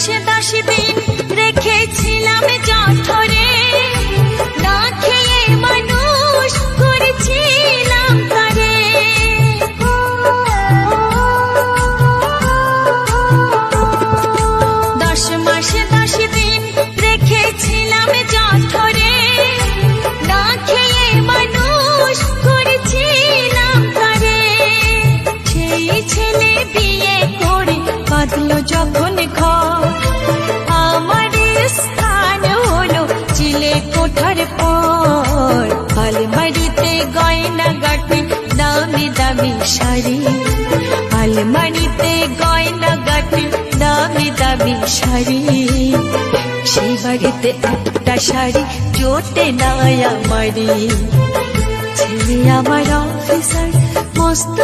মাসে 10 দিন রেখেছিলাম জঠরে, না খেয়ে মানুষ করেছিলাম তারে। 10 মাসে 10 দিন রেখেছিলাম জঠরে, না খেয়ে মানুষ করেছিলাম তারে। সেই ছেলে বিয়ে করে বাঁধলো যখন ঘর, আমার স্থান হলো চিলে কোঠার পর। আলমারিতে গয়না গাটি দামি দামি শাড়ি, আলমারিতে গয়না গাটি দামি দামি শাড়ি। সেই বাড়িতে একটা শাড়ি জোটে না আমারি। ছেলে আমার অফিসার, মস্ত